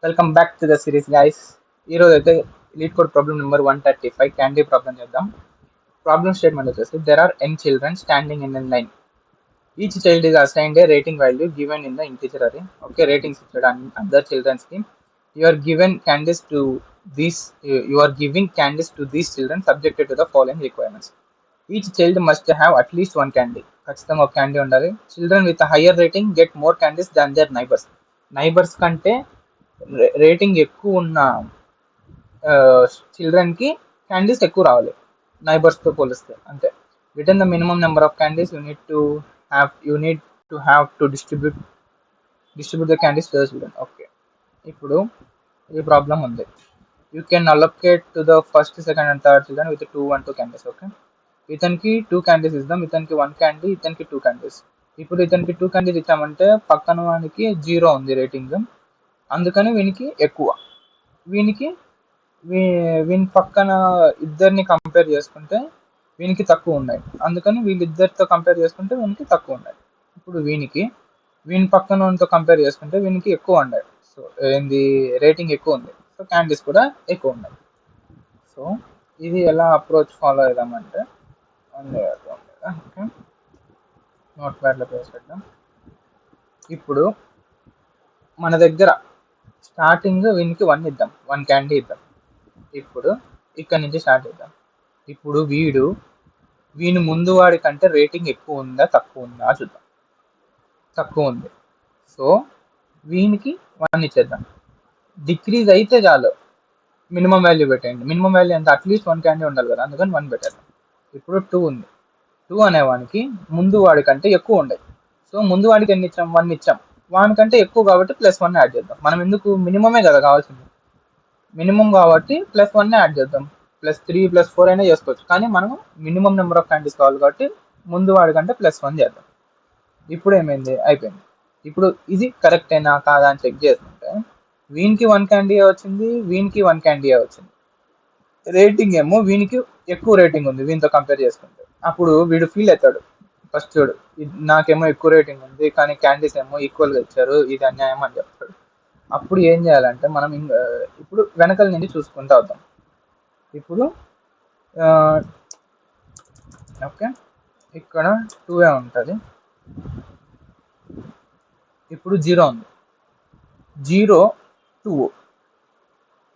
Welcome back to the series guys. ఈరోజు అయితే LeetCode problem number 135 candy problem చేద్దాం. Problem statement వచ్చేసి there are n children standing in an line. Each child is assigned a rating value given in the integer array. Okay, ratings ఇచ్చాడు other children's కి. You are giving candies to these children subjected to the following requirements. Each child must have at least one candy. ఖచ్చితంగా ఒక candy ఉండాలి. Children with a higher rating get more candies than their neighbors. Neighbours కంటే rating ఎక్కువ ఉన్న చిల్డ్రన్కి candies ఎక్కువ రావాలి నైబర్స్తో పోలిస్తే. అంతే. Return the minimum number of candies you need to have to distribute the candies to the children. Okay, ఇప్పుడు ఈ problem ఉంది. You can allocate to the first, second and third children with 2 candies. Okay, ఇతనికి 2 candies ఇద్దాం, ఇతనికి 1 candy, ఇతనికి 2 candies. ఇప్పుడు ఇతనికి 2 candies ఇచ్చామంటే పక్కన వానికి 0 ఉంది రేటింగ్, అందుకని వీనికి ఎక్కువ. వీని పక్కన ఇద్దరిని కంపేర్ చేసుకుంటే వీనికి తక్కువ ఉన్నాయి, అందుకని వీళ్ళిద్దరితో కంపేర్ చేసుకుంటే వీనికి తక్కువ ఉన్నాయి. ఇప్పుడు వీని పక్కనతో కంపేర్ చేసుకుంటే వీనికి ఎక్కువ ఉన్నాయి. సో ఏంది, రేటింగ్ ఎక్కువ ఉంది, సో క్యాండీస్ కూడా ఎక్కువ ఉన్నాయి. సో ఇది ఎలా అప్రోచ్ ఫాలో అవుదామంటే నోట్ ప్యాడ్లో పేస్ట్ పెట్టాం. ఇప్పుడు మన దగ్గర స్టార్టింగ్ వీనికి 1 ఇద్దాం, 1 క్యాండీ ఇద్దాం. ఇప్పుడు ఇక్కడ నుంచి స్టార్ట్ చేద్దాం. ఇప్పుడు వీని ముందు వాడి కంటే రేటింగ్ ఎక్కువ ఉందా తక్కువ ఉందా చూద్దాం. తక్కువ ఉంది, సో వీనికి 1 ఇచ్చేద్దాం. డిక్రీజ్ అయితే చాలు, మినిమం వాల్యూ పెట్టండి. మినిమం వాల్యూ అంటే అట్లీస్ట్ 1 క్యాండీ ఉండాలి కదా, అందుకని 1 పెట్టేద్దాం. ఇప్పుడు 2 ఉంది. 2 అనేవానికి ముందు వాడి కంటే ఎక్కువ ఉండే, సో ముందు వాడికి ఎన్ని ఇచ్చాం, 1 ఇచ్చాం. వానికంటే ఎక్కువ కాబట్టి +1 యాడ్ చేద్దాం. మనం ఎందుకు, మినిమమే కదా కావాల్సింది, మినిమం కాబట్టి +1 యాడ్ చేద్దాం. +3 +4 అయినా చేసుకోవచ్చు, కానీ మనం మినిమం నెంబర్ ఆఫ్ క్యాండీస్ కావాలి కాబట్టి ముందు వాడికంటే +1 చేద్దాం. ఇప్పుడు ఏమైంది, అయిపోయింది. ఇప్పుడు ఇది కరెక్టేనా కాదా అని చెక్ చేసుకుంటే వీనికి 1 క్యాండీ వచ్చింది, వీనికి 1 క్యాండీ వచ్చింది. రేటింగ్ ఏమో వీనికి ఎక్కువ రేటింగ్ ఉంది వీనితో కంపేర్ చేసుకుంటే. అప్పుడు వీడు ఫీల్ అవుతాడు, ఫస్ట్ చూడు నాకేమో ఎక్కువ రేటింగ్ ఉంది కానీ క్యాండీస్ ఏమో ఈక్వల్గా ఇచ్చారు, ఇది అన్యాయం అని చెప్తాడు. అప్పుడు ఏం చేయాలంటే మనం ఇప్పుడు వెనకల నుంచి చూసుకుంటూ వద్దాం. ఇప్పుడు ఓకే, ఇక్కడ 2 ఉంటుంది, ఇప్పుడు 0 ఉంది. 0 2,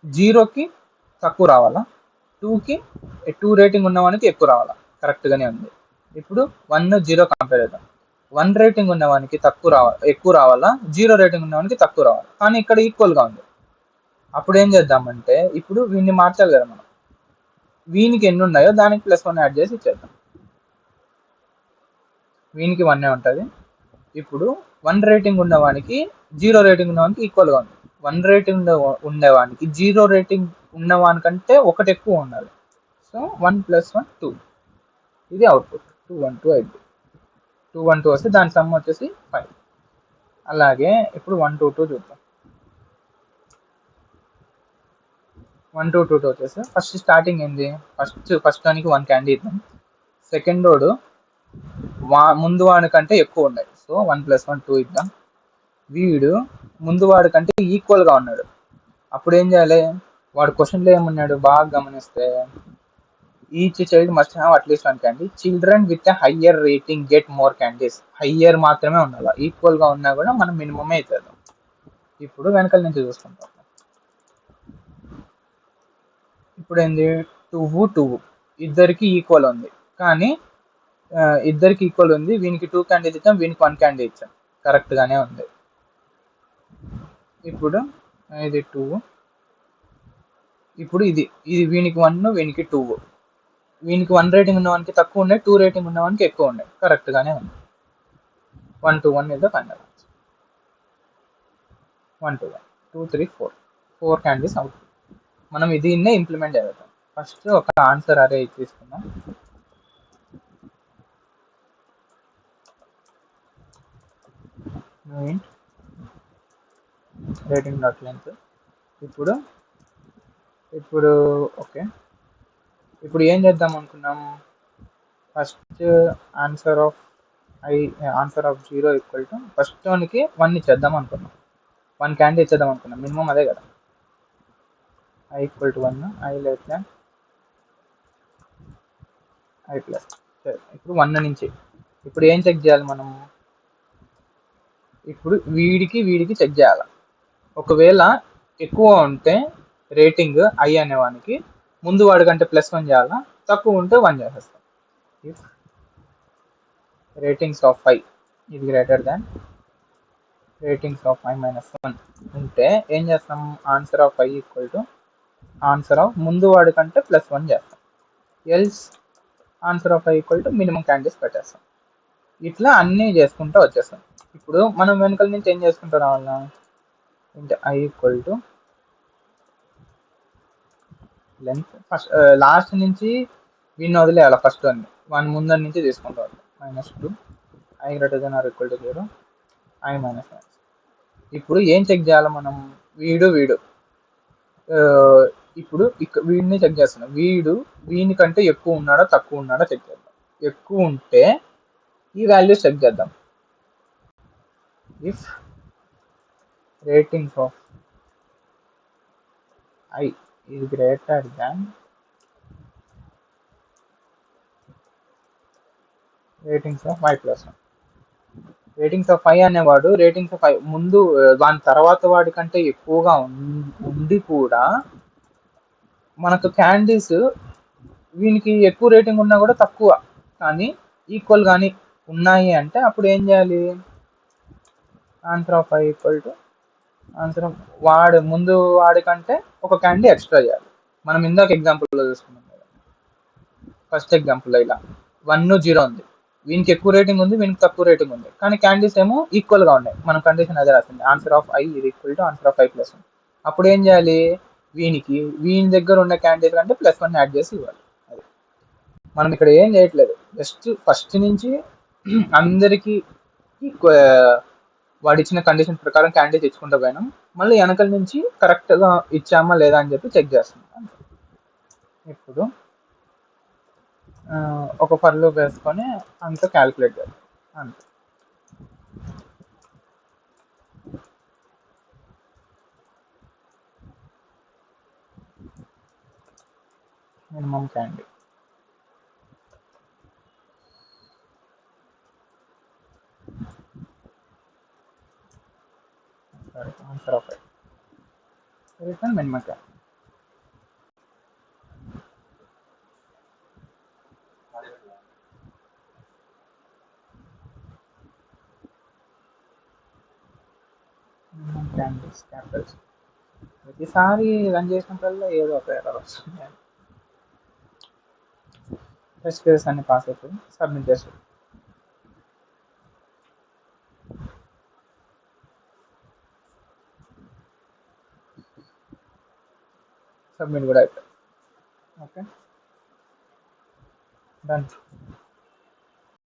0కి తక్కువ రావాలా, 2కి 2 రేటింగ్ ఉన్నవానికి ఎక్కువ రావాలా, కరెక్ట్గానే ఉంది. ఇప్పుడు 1 0 కంపేర్ చేద్దాం. 1 రేటింగ్ ఉన్నవానికి ఎక్కువ రావాలా, 0 రేటింగ్ ఉన్నవానికి తక్కువ రావాలి, కానీ ఇక్కడ ఈక్వల్గా ఉంది. అప్పుడు ఏం చేద్దామంటే ఇప్పుడు వీడిని మార్చాలి కదా మనం, వీనికి ఎన్ని ఉన్నాయో దానికి +1 యాడ్ చేసి ఇచ్చేద్దాం. వీనికి 1 ఉంటుంది. ఇప్పుడు 1 రేటింగ్ ఉన్నవానికి 0 రేటింగ్ ఉన్నవానికి ఈక్వల్గా ఉంది. 1 రేటింగ్ ఉండేవానికి 0 రేటింగ్ ఉన్నవానికంటే 1 ఎక్కువ ఉండాలి. సో 1 + 1 2, ఇది అవుట్పుట్. 212 అయితే 212 వస్తే దాని సమ్ వచ్చేసి 5. అలాగే ఇప్పుడు 122 చూద్దాం. 122 వచ్చేసి ఫస్ట్ స్టార్టింగ్ ఏంది, ఫస్ట్ వానికి 1 క్యాండీ ఇద్దాం. సెకండ్ వాడు ముందు వాడి కంటే ఎక్కువ ఉన్నాయి, సో 1 + 1 2 ఇద్దాం. వీడు ముందు వాడి కంటే ఈక్వల్గా ఉన్నాడు. అప్పుడు ఏం చేయాలి, వాడు క్వశ్చన్లో ఏమన్నాడు బాగా గమనిస్తే, each child must have at least 1 candy. Children with higher rating get more candies. Higher మాత్రమే ఉండాలి, ఈక్వల్గా ఉన్నా కూడా మనం మినిమమే ఇచ్చేద్దాం. ఇప్పుడు వెనకాల నుంచి చూసుకుంటాం. ఇప్పుడు ఏంది, 2 2 ఇద్దరికి ఈక్వల్ ఉంది, కానీ ఇద్దరికి ఈక్వల్ ఉంది. వీనికి 2 క్యాండీస్ ఇచ్చాం, వీనికి 1 క్యాండీ ఇచ్చాం, కరెక్ట్గానే ఉంది. ఇప్పుడు ఇది 2, ఇప్పుడు ఇది వీనికి 1 వీనికి 2. వీనికి 1 రేటింగ్ ఉన్నవానికి తక్కువ ఉన్నాయి, 2 రేటింగ్ ఉన్నవానికి ఎక్కువ ఉన్నాయి, కరెక్ట్గానే ఉంది. 1 2 1 is the final answer. 1 2 1 2 3 4 candies out. మనం దీన్నే ఇంప్లిమెంట్ చేద్దాం. ఫస్ట్ ఒక ఆన్సర్ అరే తీసుకుందాం. Rating dot length. ఇప్పుడు ఓకే, ఇప్పుడు ఏం చేద్దాం అనుకున్నాం, first answer of 0 equal to first వానికి 1 ఇచ్చేద్దాం అనుకున్నాం. 1 క్యాండీ ఇచ్చేద్దాం అనుకున్నాం, మినిమం అదే కదా. I equal to 1, I less than I plus. సరే, ఇప్పుడు 1 నుంచి ఇప్పుడు ఏం చెక్ చేయాలి మనం? ఇప్పుడు వీడికి చెక్ చేయాలి. ఒకవేళ ఎక్కువ ఉంటే రేటింగ్ ఐ అనేవానికి ముందు వాడికంటే +1 చేయాలా, తక్కువ ఉంటే 1 చేసేస్తాం. ఇఫ్ రేటింగ్స్ ఆఫ్ ఐ ఇది greater than ratings of I -1 ఉంటే ఏం చేస్తాం? Answer of I equal to answer of ముందు వాడికంటే +1 చేస్తాం. Else answer of I equal to minimum candidates పెట్టేస్తాం. ఇట్లా అన్నీ చేసుకుంటూ వచ్చేస్తాం. ఇప్పుడు మనం వెనకాల నుంచి ఏం చేసుకుంటూ రావాలా అంటే I equal to length first లాస్ట్ నుంచి వీడిని వదిలేయాలి. ఫస్ట్ వన్ ముందర నుంచి తీసుకుంటూ -2 I greater than or equal to 0 I -1. ఇప్పుడు ఏం చెక్ చేయాలి మనం? వీడు ఇప్పుడు వీడిని చెక్ చేస్తున్నాం. వీనికంటే ఎక్కువ ఉన్నాడా తక్కువ ఉన్నాడా చెక్ చేద్దాం. ఎక్కువ ఉంటే ఈ వాల్యూస్ చెక్ చేద్దాం. If ratings of I is greater than ratings of I +1. Ratings of I అనేవాడు రేటింగ్స్ ఆఫ్ ఐ ముందు దాని తర్వాత వాడి కంటే ఎక్కువగా ఉండి కూడా మనకు క్యాండీస్ వీనికి ఎక్కువ రేటింగ్ ఉన్నా కూడా తక్కువ కానీ ఈక్వల్ కానీ ఉన్నాయి అంటే అప్పుడు ఏం చేయాలి? Answer of I equal to answer of ముందు వాడి కంటే ఒక క్యాండీ ఎక్స్ట్రా చేయాలి. మనం ఇందాక ఎగ్జాంపుల్లో చూసుకున్నాం కదా, ఫస్ట్ ఎగ్జాంపుల్ ఇలా 1, 0 ఉంది. వీనికి ఎక్కువ రేటింగ్ ఉంది, వీనికి తక్కువ రేటింగ్ ఉంది, కానీ క్యాండీస్ ఏమో ఈక్వల్ గా ఉన్నాయి. మనం కండిషన్ అదే రాసింది, ఆన్సర్ ఆఫ్ ఐ ఇది equal to answer of I +1. అప్పుడు ఏం చేయాలి? వీని దగ్గర ఉన్న క్యాండిడేట్ కంటే +1 యాడ్ చేసి ఇవ్వాలి. అది మనం ఇక్కడ ఏం చేయట్లేదు, జస్ట్ ఫస్ట్ నుంచి అందరికి వాడు ఇచ్చిన కండిషన్ ప్రకారం క్యాండిడేట్ ఇచ్చుకుంటూ పోయినాం. మళ్ళీ వెనకల నుంచి కరెక్ట్ గా ఇచ్చామా లేదా అని చెప్పి చెక్ చేస్తున్నాం. ఇప్పుడు ఒక ఫర్ లూప్ వేసుకొని అంత క్యాలిక్యులేట్ చేయాలి అంతే. Minimum candy answer of return minimum candy. Minimum candies Capitals. ప్రతిసారి రన్ చేసినప్పుడల్లా ఏదో ఒక ఎర్రర్ వస్తుంది. టెస్ట్ కేసెస్ అన్ని పాస్ అయిపోయి సబ్మిట్ చేస్తాం. సబ్మిట్ కూడా అయిపోయింది. Okay, done.